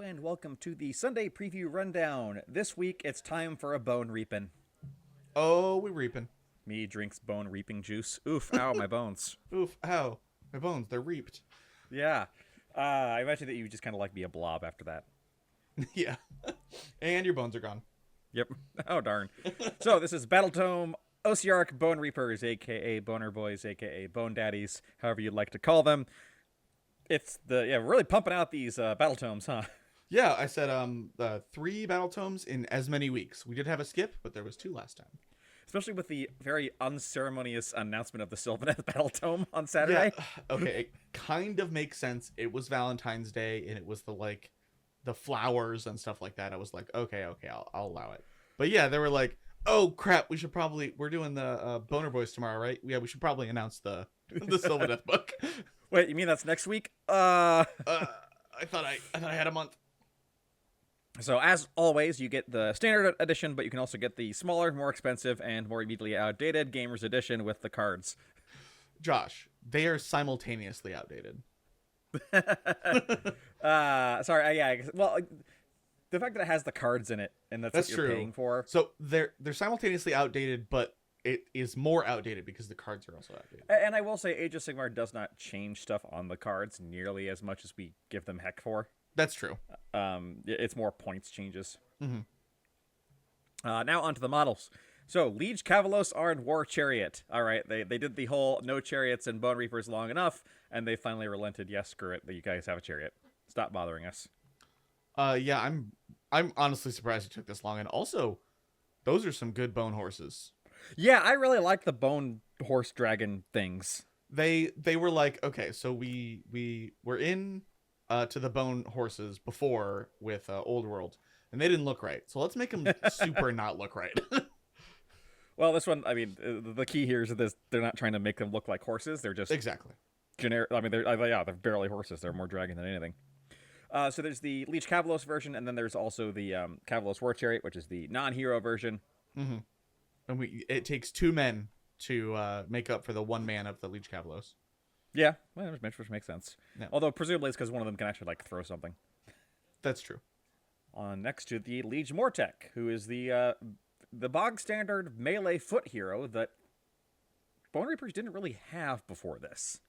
and welcome to the Sunday Preview Rundown. This week, it's time for a bone reaping. Oh, we reaping. Me drinks bone reaping juice. Oof, ow, my bones. Oof, ow. My bones, they're reaped. Yeah. I imagine that you just kind of like be a blob after that. Yeah. And your bones are gone. Yep. Oh, darn. So, this is Battletome Ossiarch Bonereapers, a.k.a. Boner Boys, a.k.a. Bone Daddies, however you'd like to call them. It's really pumping out these Battletomes, huh? Yeah, I said 3 battle tomes in as many weeks. We did have a skip, but there was 2 last time. Especially with the very unceremonious announcement of the Sylvaneth Battletome on Saturday. Yeah, okay, it kind of makes sense. It was Valentine's Day, and it was the flowers and stuff like that. I was like, okay, I'll allow it. But yeah, they were like, oh crap, we're doing the Boner Boys tomorrow, right? Yeah, we should probably announce the Sylvaneth book. Wait, you mean that's next week? I thought I had a month. So as always, you get the standard edition, but you can also get the smaller, more expensive, and more immediately outdated Gamers Edition with the cards. Josh, they are simultaneously outdated. Sorry, yeah. Well, the fact that it has the cards in it, and that's what you're true. paying for. So they're simultaneously outdated, but it is more outdated because the cards are also outdated. And I will say, Age of Sigmar does not change stuff on the cards nearly as much as we give them heck for. That's true. It's more points changes. Mm-hmm. Now onto the models. So, Liege Cavalos Arn War Chariot. All right, they did the whole no chariots and Bone Reapers long enough, and they finally relented. Yes, screw it, that you guys have a chariot. Stop bothering us. Yeah, I'm honestly surprised it took this long, and also, those are some good bone horses. Yeah, I really like the bone horse dragon things. They were like, okay, so we were in to the bone horses before with Old World, and they didn't look right. So let's make them super not look right. Well, this one, I mean, the key here is that they're not trying to make them look like horses. They're just exactly generic. I mean, they're barely horses. They're more dragon than anything. So there's the Liege Cavalos version, and then there's also the Cavalos War Chariot, which is the non-hero version. Mm-hmm. And it takes 2 men to make up for the 1 man of the Liege Cavalos. Yeah, well, which makes sense. Yeah. Although presumably it's because one of them can actually throw something. That's true. On next to the Liege Mortek, who is the bog standard melee foot hero that Bone Reapers didn't really have before this.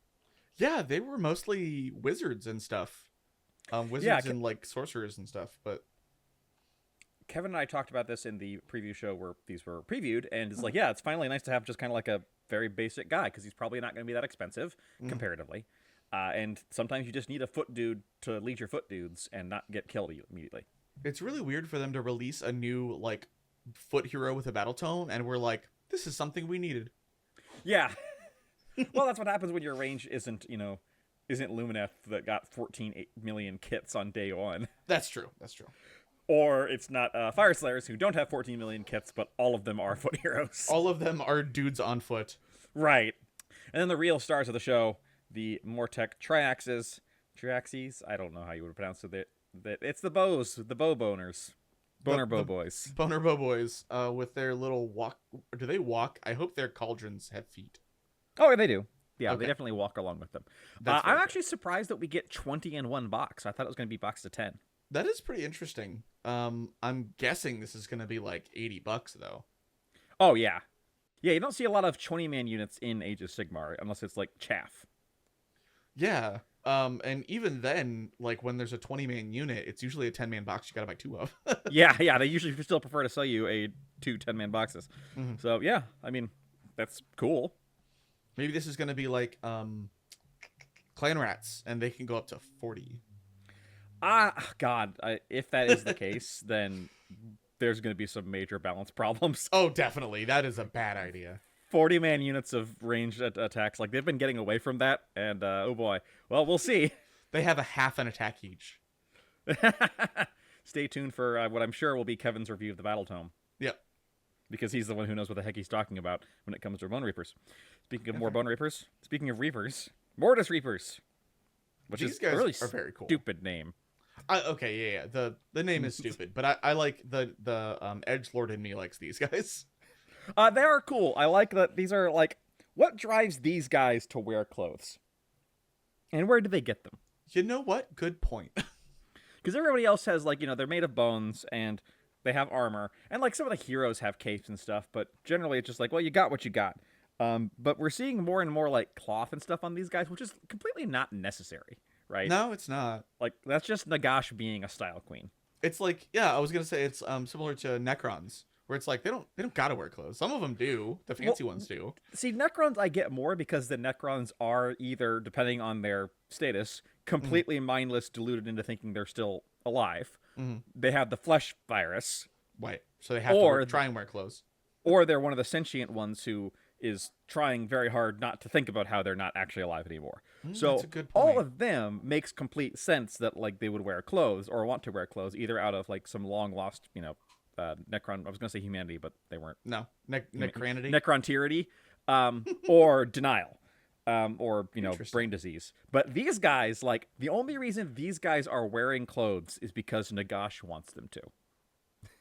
Yeah, they were mostly wizards and stuff. Wizards and sorcerers and stuff, but Kevin and I talked about this in the preview show where these were previewed, and it's it's finally nice to have just kind of like a very basic guy, because he's probably not going to be that expensive comparatively. And sometimes you just need a foot dude to lead your foot dudes and not get killed immediately. It's really weird for them to release a new foot hero with a battle tome, and we're like, this is something we needed. Yeah. Well, that's what happens when your range isn't Lumineth that got 14 million kits on day 1. That's true. Or it's not Fire Slayers, who don't have 14 million kits, but all of them are foot heroes. All of them are dudes on foot. Right. And then the real stars of the show, the Mortek Triaxes. I don't know how you would pronounce it. It's the bow boners. Boner bow boys. Boner bow boys with their little walk. Do they walk? I hope their cauldrons have feet. Oh, they do. Yeah, okay. They definitely walk along with them. I'm actually surprised that we get 20 in one box. I thought it was going to be boxed to 10. That is pretty interesting. I'm guessing this is going to be like $80 though. Oh, yeah. Yeah, you don't see a lot of 20-man units in Age of Sigmar unless it's like chaff. Yeah. And even then, when there's a 20-man unit, it's usually a 10-man box you got to buy 2 of. yeah, they usually still prefer to sell you 2 10-man boxes. Mm-hmm. So, yeah, I mean, that's cool. Maybe this is going to be like Clan Rats, and they can go up to 40. God, if that is the case, then there's going to be some major balance problems. Oh, definitely. That is a bad idea. 40-man units of ranged attacks. They've been getting away from that, and oh boy. Well, we'll see. They have a half an attack each. Stay tuned for what I'm sure will be Kevin's review of the Battletome. Yep. Because he's the one who knows what the heck he's talking about when it comes to Bone Reapers. Speaking of more Bone Reapers, speaking of Reapers, Mortis Reapers. Which These is guys a really are very cool. Stupid name. Okay, yeah. The name is stupid, but I like the edgelord in me likes these guys. They are cool. I like that these are what drives these guys to wear clothes? And where do they get them? You know what? Good point. Because everybody else has, like, they're made of bones and they have armor. And, like, some of the heroes have capes and stuff, but generally it's just like, well, you got what you got. But we're seeing more and more, like, cloth and stuff on these guys, which is completely not necessary, right? No, it's not. Like, that's just Nagash being a style queen. It's like, yeah, I was gonna say it's similar to Necrons, where it's like they don't gotta wear clothes. Some of them do. The fancy ones do. See, Necrons I get more because the Necrons are either, depending on their status, completely mindless, deluded into thinking they're still alive. Mm-hmm. They have the flesh virus. Right. So they have to try and wear clothes. Or they're one of the sentient ones who is trying very hard not to think about how they're not actually alive anymore. So that's a good all point. of them makes complete sense that, like, they would wear clothes or want to wear clothes, either out of, like, some long lost, Necron. I was gonna say humanity, but they weren't. No, Necranity. Necrontirity, or denial, or brain disease. But these guys, like, the only reason these guys are wearing clothes is because Nagash wants them to.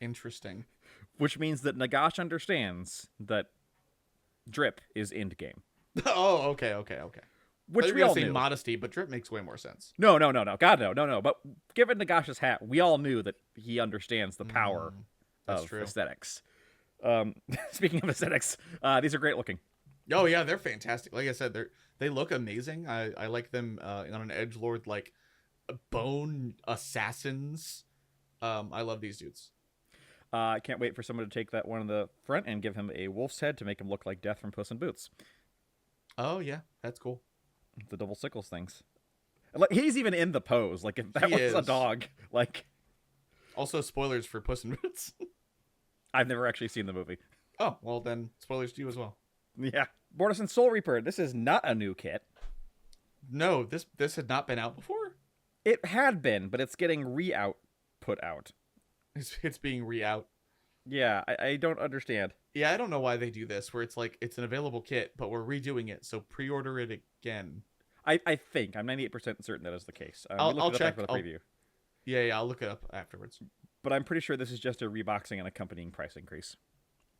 Interesting. Which means that Nagash understands that drip is end game. Oh, okay. Which we all knew. Modesty, but drip makes way more sense. No. God, no. But given Nagash's hat, we all knew that he understands the power of aesthetics. Speaking of aesthetics, these are great looking. Oh yeah, they're fantastic. Like I said, they look amazing. I like them on an edgelord, like bone assassins. I love these dudes. I can't wait for someone to take that one in the front and give him a wolf's head to make him look like Death from Puss in Boots. Oh yeah, that's cool. The double sickles things. Like, he's even in the pose. Like, if that was a dog, like. Also, spoilers for Puss in Boots. I've never actually seen the movie. Oh, well then, spoilers to you as well. Yeah. Borderson Soul Reaper. This is not a new kit. No, this had not been out before? It had been, but it's getting put out. It's being re-out. Yeah, I don't understand. Yeah, I don't know why they do this, where it's like, it's an available kit, but we're redoing it, so pre-order it again. I think. I'm 98% certain that is the case. I'll check for the preview. Yeah, I'll look it up afterwards. But I'm pretty sure this is just a reboxing and accompanying price increase.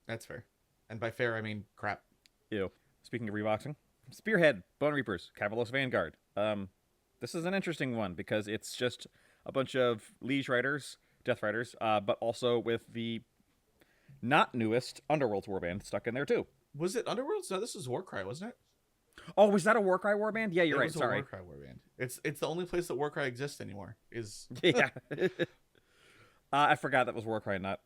That's fair. And by fair, I mean crap. Ew. Speaking of reboxing, Spearhead, Bonereapers, Cavalos Vanguard. This is an interesting one because it's just a bunch of Liege Riders, Death Riders, but also with the not newest Underworld's warband stuck in there too. Was it Underworld's? No, this is Warcry, wasn't it? Oh, was that a Warcry warband? Yeah, you're right. Sorry. Warcry warband. It's the only place that Warcry exists anymore. Is yeah. I forgot that was Warcry, not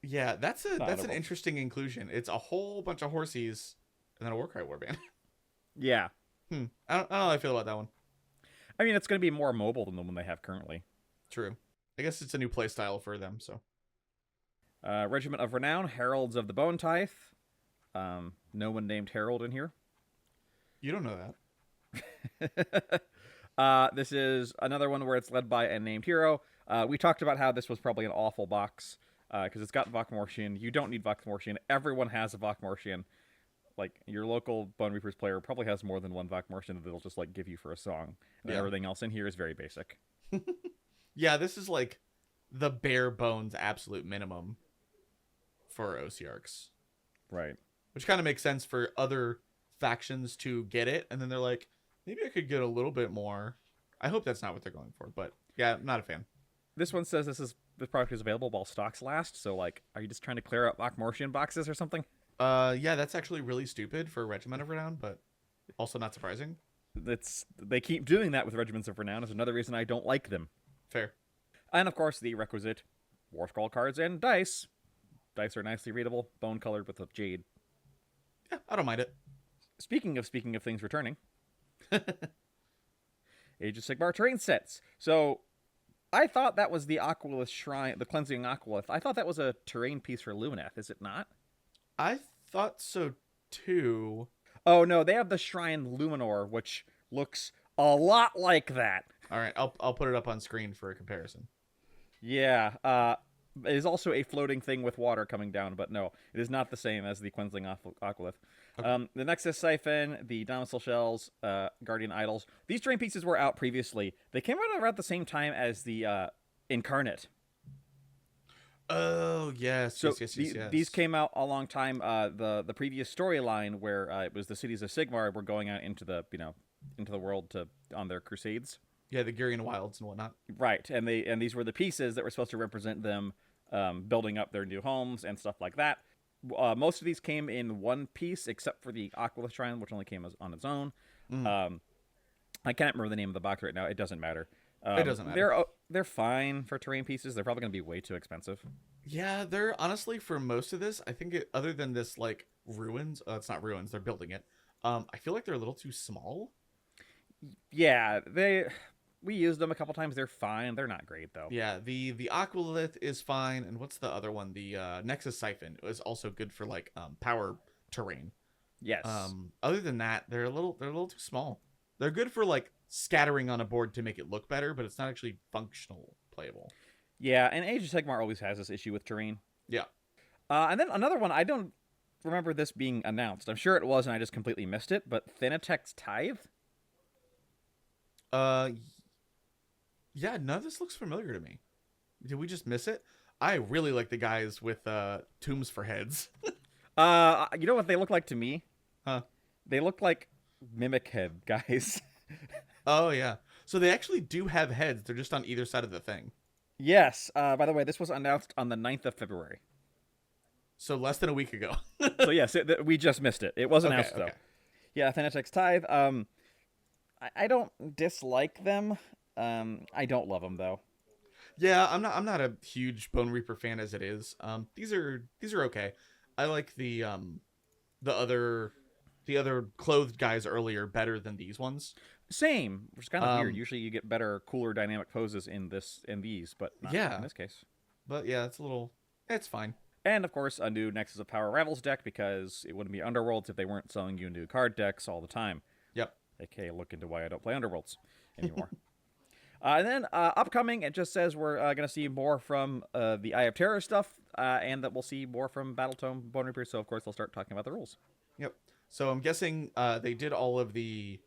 Yeah, that's an interesting inclusion. It's a whole bunch of horsies and then a Warcry warband. Yeah. I don't know how I feel about that one. I mean, it's going to be more mobile than the one they have currently. True. I guess it's a new play style for them, so. Regiment of Renown, Heralds of the Bone Tithe. No one named Herald in here. You don't know that. This is another one where it's led by a named hero. We talked about how this was probably an awful box because it's got Vokmortian. You don't need Vokmortian. Everyone has a Vokmortian. Like, your local Bonereapers player probably has more than one Vokmortian that they'll just, like, give you for a song. And everything else in here is very basic. Yeah, this is, like, the bare bones absolute minimum for Ossiarchs. Right. Which kind of makes sense for other factions to get it, and then they're like, maybe I could get a little bit more. I hope that's not what they're going for, but yeah, I'm not a fan. This one says this product is available while stocks last, so, like, are you just trying to clear out Vokmortian boxes or something? Yeah, that's actually really stupid for Regiment of Renown, but also not surprising. They keep doing that with Regiments of Renown. Is another reason I don't like them. Fair. And of course, the requisite War Scroll cards and dice. Dice are nicely readable, bone colored with a jade. Yeah, I don't mind it. Speaking of things returning, Age of Sigmar terrain sets. So, I thought that was the Aqualith Shrine, the Cleansing Aqualith. I thought that was a terrain piece for Lumineth. Is it not? I thought so too. Oh no, they have the Shrine Luminor, which looks a lot like that. All right, I'll put it up on screen for a comparison. Yeah, it is also a floating thing with water coming down, but no, it is not the same as the Cleansing Aqualith. Okay. The Nexus Siphon, the Domicile Shells, Guardian Idols. These terrain pieces were out previously. They came out around the same time as the Incarnate. Oh, yes, so yes. These came out a long time. The previous storyline where it was the cities of Sigmar were going out into the into the world on their crusades. Yeah, the Gurian wilds and whatnot. Right, and these were the pieces that were supposed to represent them building up their new homes and stuff like that. Most of these came in one piece, except for the Aquila Shrine, which only came on its own. Mm. Um, I can't remember the name of the box right now. It doesn't matter. It doesn't matter. They're fine for terrain pieces. They're probably going to be way too expensive. Yeah, they're honestly for most of this. I think other than this like ruins, it's not ruins. They're building it. I feel like they're a little too small. Yeah, we used them a couple times. They're fine. They're not great though. Yeah, the Aqualith is fine, and what's the other one? The Nexus Siphon is also good for like power terrain. Yes. Other than that, they're a little too small. They're good for like scattering on a board to make it look better, but it's not actually functional playable. Yeah, and Age of Sigmar always has this issue with terrain. Yeah. And then another one, I don't remember this being announced. I'm sure it was, and I just completely missed it. But Thinatech's Tithe. Yeah, none of this looks familiar to me. Did we just miss it? I really like the guys with tombs for heads. You know what they look like to me? Huh? They look like mimic head guys. Oh yeah. So they actually do have heads. They're just on either side of the thing. Yes. By the way, this was announced on the 9th of February. So less than a week ago. So yes, we just missed it. It was announced though. Okay. Yeah, Thinatech's Tithe. I don't dislike them. I don't love them though. Yeah, I'm not a huge Bone Reaper fan as it is. These are okay. I like the other clothed guys earlier better than these ones. Same, which is kind of weird. Usually you get better, cooler dynamic poses in these, but not in this case. But yeah, it's fine. And of course, a new Nexus of Power Rivals deck, because it wouldn't be Underworlds if they weren't selling you new card decks all the time. Yep. AKA look into why I don't play Underworlds anymore. And then upcoming, it just says we're going to see more from the Eye of Terror stuff, and that we'll see more from Battletome Bonereapers. So of course, they'll start talking about the rules. Yep. So I'm guessing they did all of the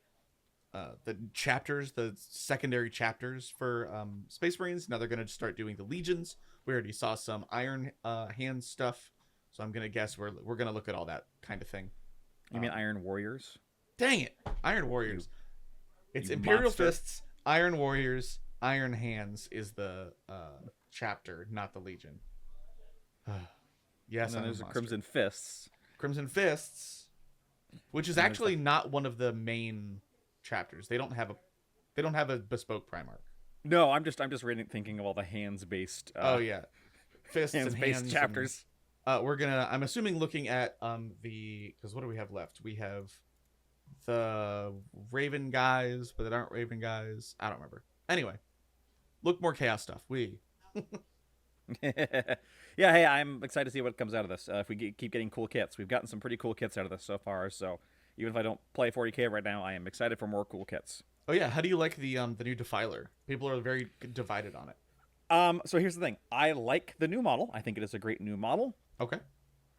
chapters, the secondary chapters for Space Marines. Now they're going to start doing the Legions. We already saw some Iron Hand stuff, so I'm going to guess we're going to look at all that kind of thing. You mean Iron Warriors? Dang it, Iron Warriors. It's you Imperial monster. Fists, Iron Warriors, Iron Hands is the chapter, not the Legion. Yes, And then there's Crimson Fists. Crimson Fists, which is actually not one of the main chapters. They don't have a bespoke Primarch. No, I'm just thinking of all the hands based. Oh yeah, fists and hands-based chapters. I'm assuming looking at because what do we have left? We have the Raven guys, but they aren't Raven guys. I don't remember. Anyway, look more chaos stuff. Yeah, hey, I'm excited to see what comes out of this. If we keep getting cool kits, we've gotten some pretty cool kits out of this so far. So even if I don't play 40K right now, I am excited for more cool kits. Oh yeah, how do you like the new Defiler? People are very divided on it. So here's the thing. I like the new model. I think it is a great new model. Okay.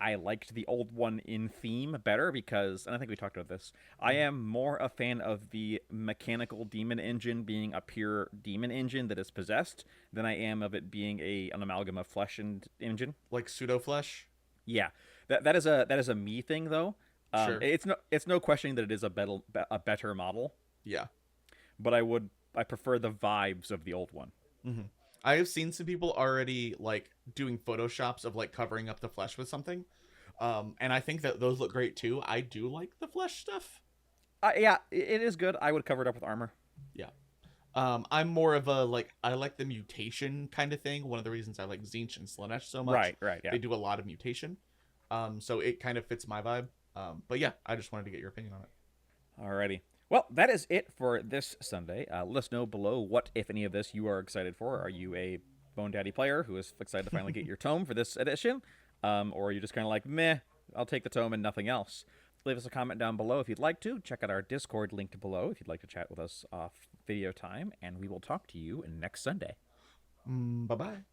I liked the old one in theme better because, and I think we talked about this, I am more a fan of the mechanical demon engine being a pure demon engine that is possessed than I am of it being an amalgam of flesh and engine. Like pseudo flesh. Yeah, that is a me thing though. Sure. It's no questioning that it is a better model. Yeah. But I prefer the vibes of the old one. Mm-hmm. I have seen some people already like doing photoshops of like covering up the flesh with something. And I think that those look great too. I do like the flesh stuff. Yeah, it is good. I would cover it up with armor. Yeah. I'm more of I like the mutation kind of thing. One of the reasons I like Tzeentch and Slanesh so much. Right, yeah. They do a lot of mutation. So it kind of fits my vibe. But yeah, I just wanted to get your opinion on it. Alrighty. Well, that is it for this Sunday. Let us know below what, if any of this, you are excited for. Are you a Bone Daddy player who is excited to finally get your tome for this edition? Or are you just kind of like, meh, I'll take the tome and nothing else? Leave us a comment down below if you'd like to. Check out our Discord linked below if you'd like to chat with us off video time. And we will talk to you next Sunday. Bye-bye.